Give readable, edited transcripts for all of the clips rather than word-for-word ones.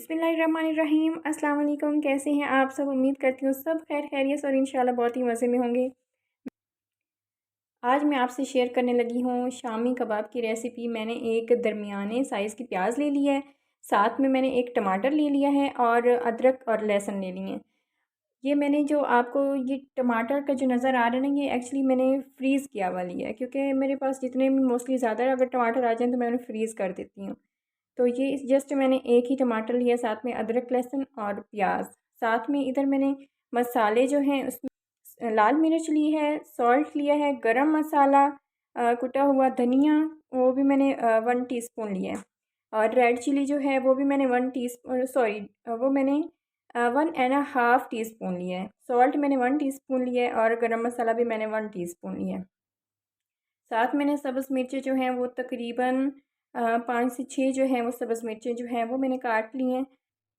बिस्मिल्लाहिर्रहमानिर्रहीम। अस्सलाम वालेकुम। कैसे हैं आप सब? उम्मीद करती हूँ सब खैर खैरियत और इंशाल्लाह बहुत ही मज़े में होंगे। आज मैं आपसे शेयर करने लगी हूँ शामी कबाब की रेसिपी। मैंने एक दरमियाने साइज़ की प्याज ले ली है, साथ में मैंने एक टमाटर ले लिया है और अदरक और लहसुन ले लिए हैं। ये मैंने जो आपको ये टमाटर का जो नज़र आ रहा है ना, ये एक्चुअली मैंने फ्रीज़ किया हुआ लिया है, क्योंकि मेरे पास जितने भी मोस्टली ज़्यादा अगर टमाटर आ जाएँ तो मैं उन्हें फ्रीज़ कर देती हूँ। तो ये जस्ट मैंने एक ही टमाटर लिया, साथ में अदरक लहसुन और प्याज। साथ में इधर मैंने मसाले जो हैं उसमें लाल मिर्च ली है, सॉल्ट लिया है, गरम मसाला, कुटा हुआ धनिया वो भी मैंने 1 टीस्पून लिया है, और रेड चिली जो है वो भी मैंने 1 टीस्पून, सॉरी, वो मैंने 1.5 टीस्पून लिया है। सॉल्ट मैंने 1 टीस्पून लिया है और गरम मसाला भी मैंने 1 टीस्पून लिया है। साथ मैंने सब्ज़ मिर्चें जो हैं वो तकरीबन 5 से 6 जो हैं वो सब्ज़ मिर्चें जो हैं वो मैंने काट ली हैं।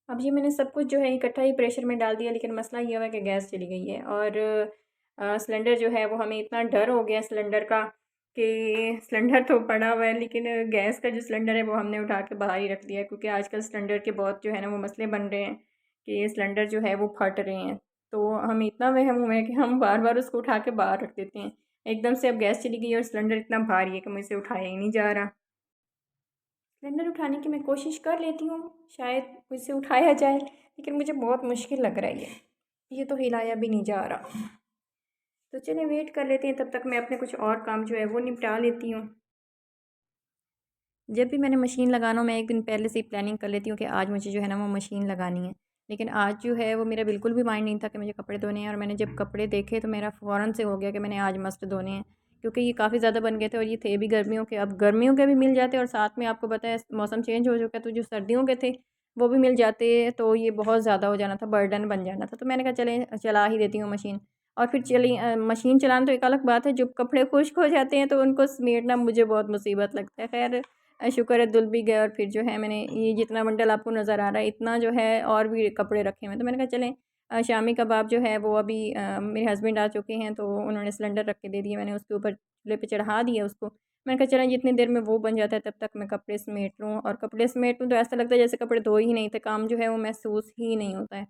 अब ये मैंने सब कुछ जो है इकट्ठा ही प्रेशर में डाल दिया, लेकिन मसला ये हुआ कि गैस चली गई है और सिलेंडर जो है वो हमें इतना डर हो गया सिलेंडर का कि सिलेंडर तो पड़ा हुआ है, लेकिन गैस का जो सिलेंडर है वो हमने उठा के बाहर ही रख दिया है, क्योंकि आजकल सिलेंडर के बहुत जो है ना वो मसले बन रहे हैं कि सिलेंडर जो है वो फट रहे हैं। तो हमें इतना वहम हुआ है कि हम बार बार उसको उठा के बाहर रख देते हैं। एकदम से अब गैस चली गई और सिलेंडर इतना भारी है कि मुझसे उठाया ही नहीं जा रहा। सिलेंडर उठाने की मैं कोशिश कर लेती हूँ, शायद मुझसे उठाया जाए, लेकिन मुझे बहुत मुश्किल लग रहा है ये तो हिलाया भी नहीं जा रहा। तो चलिए वेट कर लेते हैं, तब तक मैं अपने कुछ और काम जो है वो निपटा लेती हूँ। जब भी मैंने मशीन लगाना हो, मैं एक दिन पहले से ही प्लानिंग कर लेती हूँ कि आज मुझे जो है ना वो मशीन लगानी है। लेकिन आज जो है वो मेरा बिल्कुल भी माइंड नहीं था कि मुझे कपड़े धोने हैं, और मैंने जब कपड़े देखे तो मेरा फ़ौरन से हो गया कि मैंने आज मस्ट धोने हैं, क्योंकि ये काफ़ी ज़्यादा बन गए थे और ये थे भी गर्मियों के। अब गर्मियों के भी मिल जाते और साथ में आपको पता है मौसम चेंज हो चुका है, तो जो सर्दियों के थे वो भी मिल जाते, तो ये बहुत ज़्यादा हो जाना था, बर्डन बन जाना था। तो मैंने कहा चले चला ही देती हूँ मशीन। और फिर चली मशीन चलाना तो एक अलग बात है, जब कपड़े खुश्क हो जाते हैं तो उनको समेटना मुझे बहुत मुसीबत लगता है। खैर शुक्र है धुल भी गए, और फिर जो है मैंने ये जितना बंडल आपको नज़र आ रहा है इतना जो है और भी कपड़े रखे हुए हैं। तो मैंने कहा चलें शामी कबाब जो है वो अभी मेरे हस्बैंड आ चुके हैं, तो उन्होंने सिलेंडर रख के दे दिया, मैंने उसके ऊपर चूल्हे पे चढ़ा दिया उसको। मैंने कहा चलें जितनी देर में वो बन जाता है तब तक मैं कपड़े समेट लूँ, और कपड़े समेट लूँ तो ऐसा लगता है जैसे कपड़े धो ही नहीं थे, काम जो है वो महसूस ही नहीं होता है।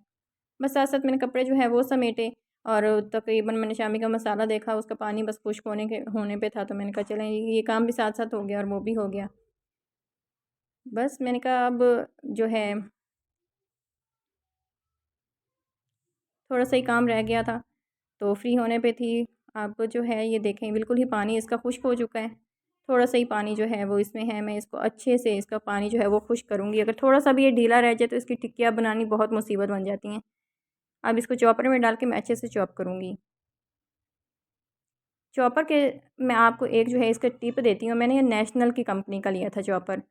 बस साथ साथ मैंने कपड़े जो है वो समेटे, और तकरीबन मैंने शामी का मसाला देखा, उसका पानी बस खुश्क होने पे था, तो मैंने कहा चलें ये काम भी साथ साथ हो गया और वो भी हो गया। बस मैंने कहा अब जो है थोड़ा सा ही काम रह गया था, तो फ्री होने पे थी। अब जो है ये देखें बिल्कुल ही पानी इसका खुश्क हो चुका है। थोड़ा सा ही पानी जो है वो इसमें है, मैं इसको अच्छे से इसका पानी जो है वो खुश्क करूँगी। अगर थोड़ा सा भी ये ढीला रह जाए तो इसकी टिक्कियाँ बनानी बहुत मुसीबत बन जाती हैं। अब इसको चॉपर में डाल के मैं अच्छे से चॉप करूँगी। चॉपर के मैं आपको एक जो है इसका टिप देती हूँ। मैंने ये नेशनल की कंपनी का लिया था चॉपर,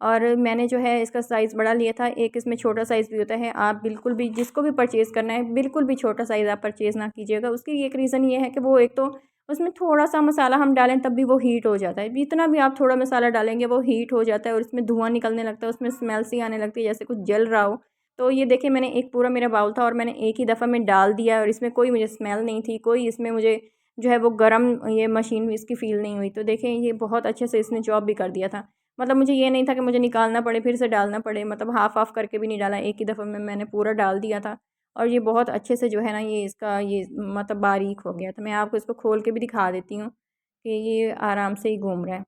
और मैंने जो है इसका साइज़ बड़ा लिया था। एक इसमें छोटा साइज़ भी होता है। आप बिल्कुल भी जिसको भी परचेज़ करना है बिल्कुल भी छोटा साइज़ आप परचेज़ ना कीजिएगा। उसकी एक रीज़न ये है कि वो एक तो उसमें थोड़ा-सा मसाला हम डालें तब भी वो हीट हो जाता है। जितना भी आप थोड़ा मसाला डालेंगे वो हीट हो जाता है और उसमें धुआँ निकलने लगता है, उसमें स्मेल सी आने लगती है जैसे कुछ जल रहा हो। तो ये देखिए मैंने एक पूरा मेरा बाउल था और मैंने एक ही दफ़ा में डाल दिया, और इसमें कोई मुझे स्मेल नहीं थी, कोई इसमें मुझे जो है वो गरम ये मशीन इसकी फ़ील नहीं हुई। तो देखें ये बहुत अच्छे से इसने चॉप भी कर दिया था। मतलब मुझे ये नहीं था कि मुझे निकालना पड़े फिर से डालना पड़े, मतलब हाफ़-हाफ़ करके भी नहीं डाला, एक ही दफ़ा में मैंने पूरा डाल दिया था। और ये बहुत अच्छे से जो है ना ये इसका ये मतलब बारीक हो गया। तो मैं आपको इसको खोल के भी दिखा देती हूँ कि ये आराम से ही घूम रहा है।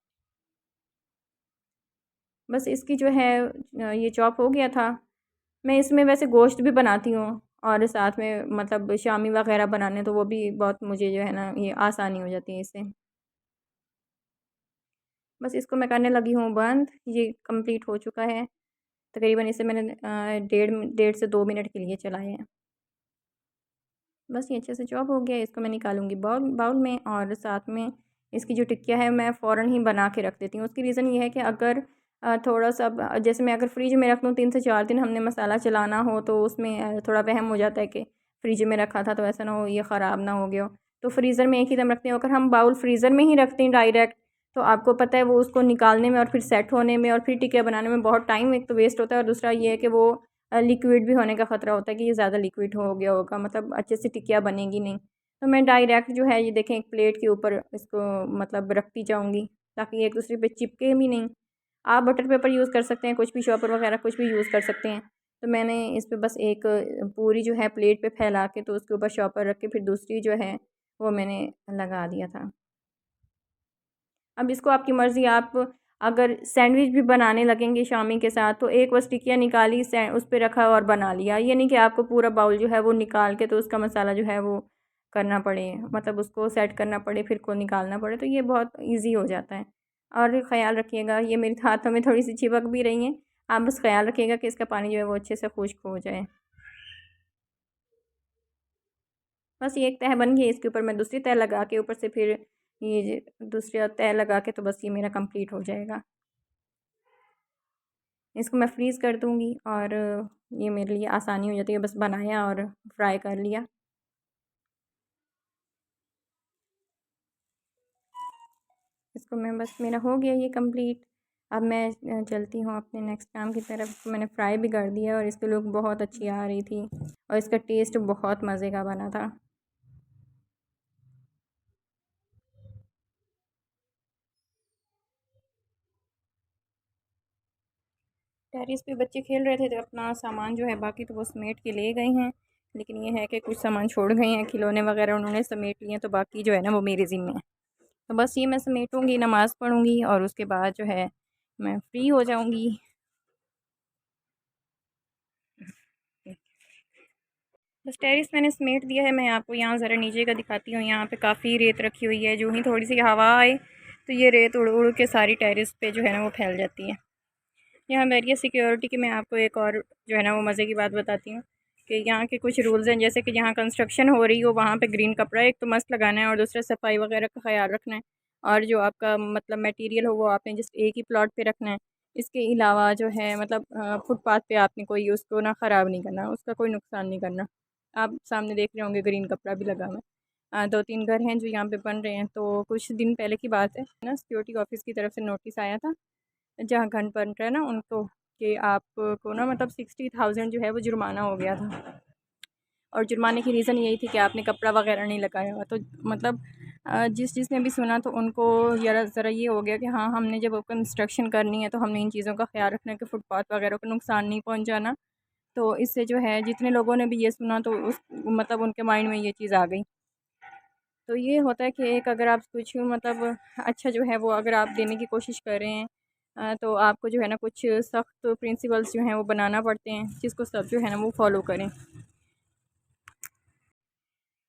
बस इसकी जो है ये चॉप हो गया था। मैं इसमें वैसे गोश्त भी बनाती हूँ, और साथ में मतलब शामी वग़ैरह बनाने तो वो भी बहुत मुझे जो है ना ये आसानी हो जाती है इससे। बस इसको मैं करने लगी हूँ बंद। ये कंप्लीट हो चुका है। तकरीबन इसे मैंने डेढ़ डेढ़ से 2 मिनट के लिए चलाए हैं। बस ये अच्छे से चॉप हो गया है। इसको मैं निकालूँगी बाउल बाउल में, और साथ में इसकी जो टिक्किया है मैं फ़ौरन ही बना के रख देती हूँ। उसकी रीज़न ये है कि अगर थोड़ा-सा जैसे मैं अगर फ्रिज में रख लूँ 3 से 4 दिन हमने मसाला चलाना हो, तो उसमें थोड़ा वहम हो जाता है कि फ्रिज में रखा था तो ऐसा ना हो ये ख़राब ना हो गया हो। तो फ्रीज़र में एक ही दम रखते हैं। अगर हम बाउल फ्रीज़र में ही रखते हैं डायरेक्ट, तो आपको पता है वो उसको निकालने में और फिर सेट होने में और फिर टिक्किया बनाने में बहुत टाइम एक तो वेस्ट होता है, और दूसरा ये है कि वो लिक्विड भी होने का ख़तरा होता है कि ये ज़्यादा लिक्विड हो गया होगा, मतलब अच्छे से टिकिया बनेगी नहीं। तो मैं डायरेक्ट जो है ये देखें एक प्लेट के ऊपर इसको मतलब रखती जाऊँगी, ताकि एक दूसरे पे चिपके भी नहीं। आप बटर पेपर यूज़ कर सकते हैं, कुछ भी शॉपर वगैरह कुछ भी यूज़ कर सकते हैं। तो मैंने इस पे बस एक पूरी जो है प्लेट पे फैला के तो उसके ऊपर शॉपर रख के फिर दूसरी जो है वो मैंने लगा दिया था। अब इसको आपकी मर्ज़ी, आप अगर सैंडविच भी बनाने लगेंगे शामी के साथ तो एक बस टिकिया निकाली, उस पे रखा और बना लिया। ये नहीं कि आपको पूरा बाउल जो है वो निकाल के तो उसका मसाला जो है वो करना पड़े, मतलब उसको सेट करना पड़े फिर को निकालना पड़े, तो ये बहुत ईज़ी हो जाता है। और ख़याल रखिएगा, ये मेरे हाथों में थोड़ी सी चिपक भी रही हैं, आप बस ख़याल रखिएगा कि इसका पानी जो है वो अच्छे से खुश्क हो जाए। बस ये एक तह बन गई, इसके ऊपर मैं दूसरी तह लगा के ऊपर से फिर ये दूसरी तह लगा के तो बस ये मेरा कंप्लीट हो जाएगा। इसको मैं फ्रीज़ कर दूँगी और ये मेरे लिए आसानी हो जाती है, बस बनाया और फ्राई कर लिया। इसको मैं बस, मेरा हो गया ये कंप्लीट। अब मैं चलती हूँ अपने नेक्स्ट काम की तरफ। मैंने फ्राई भी कर दिया और इसकी लुक बहुत अच्छी आ रही थी और इसका टेस्ट बहुत मज़े का बना था। टेरेस पे बच्चे खेल रहे थे तो अपना सामान जो है बाकी तो वो समेट के ले गए हैं, लेकिन ये है कि कुछ सामान छोड़ गए हैं, खिलौने वगैरह उन्होंने समेट लिए हैं, तो बाकी जो है ना वो मेरे ज़िम्मे है। तो बस ये मैं समेटूँगी, नमाज़ पढ़ूँगी और उसके बाद जो है मैं फ़्री हो जाऊँगी। बस टेरिस मैंने समेट दिया है। मैं आपको यहाँ ज़रा नीचे का दिखाती हूँ। यहाँ पे काफ़ी रेत रखी हुई है, जो ही थोड़ी सी हवा आए तो ये रेत उड़ उड़ के सारी टेरिस पे जो है ना वो फैल जाती है। यहाँ मेरी सिक्योरिटी की मैं आपको एक और जो है ना वो मज़े की बात बताती हूँ कि यहाँ के कुछ रूल्स हैं, जैसे कि जहाँ कंस्ट्रक्शन हो रही हो वहाँ पे ग्रीन कपड़ा एक तो मस्त लगाना है और दूसरा सफाई वगैरह का ख्याल रखना है, और जो आपका मतलब मटेरियल हो वो आपने जिस एक ही प्लॉट पे रखना है। इसके अलावा जो है मतलब फुटपाथ पे आपने कोई उसको ना ख़राब नहीं करना, उसका कोई नुकसान नहीं करना। आप सामने देख रहे होंगे ग्रीन कपड़ा भी लगा हुआ है। दो तीन घर हैं जो यहाँ पे बन रहे हैं, तो कुछ दिन पहले की बात है ना, सिक्योरिटी ऑफिस की तरफ से नोटिस आया था जहाँ घर बन रहा है ना उनको, कि आपको ना मतलब 60,000 जो है वो जुर्माना हो गया था। और जुर्माने की रीज़न यही थी कि आपने कपड़ा वगैरह नहीं लगाया हुआ। तो मतलब जिसने भी सुना तो उनको ज़रा ज़रा ये हो गया कि हाँ, हमने जब कंस्ट्रक्शन करनी है तो हमने इन चीज़ों का ख्याल रखना है कि फुटपाथ वगैरह को नुकसान नहीं पहुँचाना। तो इससे जो है जितने लोगों ने भी ये सुना तो उस मतलब उनके माइंड में ये चीज़ आ गई। तो ये होता है कि एक अगर आप कुछ मतलब अच्छा जो है वो अगर आप देने की कोशिश कर रहे हैं, तो आपको जो है ना कुछ सख्त प्रिंसिपल्स जो हैं वो बनाना पड़ते हैं, जिसको सब जो है ना वो फॉलो करें।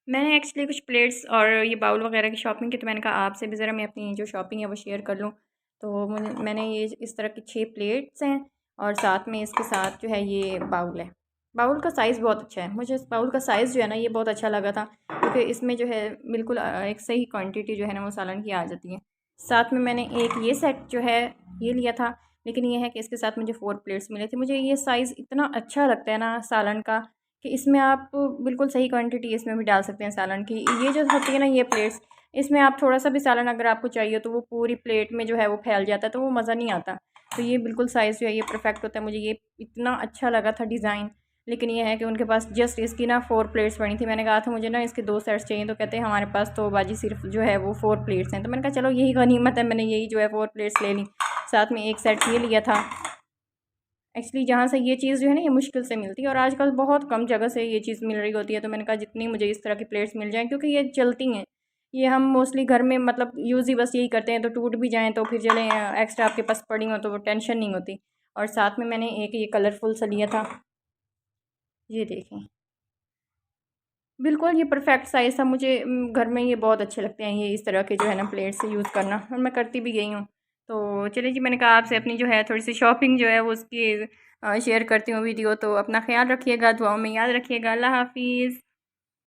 मैंने एक्चुअली कुछ प्लेट्स और ये बाउल वगैरह की शॉपिंग की, तो मैंने कहा आपसे भी ज़रा मैं अपनी जो शॉपिंग है वो शेयर कर लूँ। तो मैंने ये इस तरह की 6 प्लेट्स हैं और साथ में इसके साथ जो है ये बाउल है। बाउल का साइज़ बहुत अच्छा है, मुझे इस बाउल का साइज़ जो है ना ये बहुत अच्छा लगा था, क्योंकि इसमें जो है बिल्कुल एक सही क्वांटिटी जो है ना वो सालन की आ जाती है। साथ में मैंने एक ये सेट जो है ये लिया था, लेकिन ये है कि इसके साथ मुझे 4 प्लेट्स मिले थे। मुझे ये साइज़ इतना अच्छा लगता है ना सालन का, कि इसमें आप बिल्कुल सही क्वांटिटी इसमें भी डाल सकते हैं सालन की। ये जो होती है ना ये प्लेट्स, इसमें आप थोड़ा-सा भी सालन अगर आपको चाहिए तो वो पूरी प्लेट में जो है वो फैल जाता है, तो वो मज़ा नहीं आता। तो ये बिल्कुल साइज़ जो है ये परफेक्ट होता है। मुझे ये इतना अच्छा लगा था डिज़ाइन, लेकिन ये है कि उनके पास जस्ट इसकी ना 4 प्लेट्स पड़ी थी। मैंने कहा था मुझे ना इसके 2 सेट्स चाहिए, तो कहते हैं हमारे पास तो बाजी सिर्फ़ जो है वो 4 प्लेट्स हैं। तो मैंने कहा चलो यही गनीमत है, मैंने यही जो है 4 प्लेट्स ले ली। साथ में एक सेट ये लिया था। एक्चुअली जहाँ से ये चीज़ जो है ना ये मुश्किल से मिलती है और आजकल बहुत कम जगह से ये चीज़ मिल रही होती है, तो मैंने कहा जितनी मुझे इस तरह की प्लेट्स मिल जाएँ, क्योंकि ये चलती हैं। ये हम मोस्टली घर में मतलब यूज़ ही बस यही करते हैं, तो टूट भी जाएँ तो फिर चलें एक्स्ट्रा आपके पास पड़ी हों तो वो टेंशन नहीं होती। और साथ में मैंने एक ये कलरफुल सा लिया था, ये देखें। बिल्कुल ये परफेक्ट साइज़ था। मुझे घर में ये बहुत अच्छे लगते हैं, ये इस तरह के जो है ना प्लेट्स यूज़ करना, और मैं करती भी गई हूँ। तो चलिए जी, मैंने कहा आपसे अपनी जो है थोड़ी-सी शॉपिंग जो है वो उसकी शेयर करती हूँ वीडियो। तो अपना ख़्याल रखिएगा, दुआओं में याद रखिएगा। अल्लाह हाफ़िज़।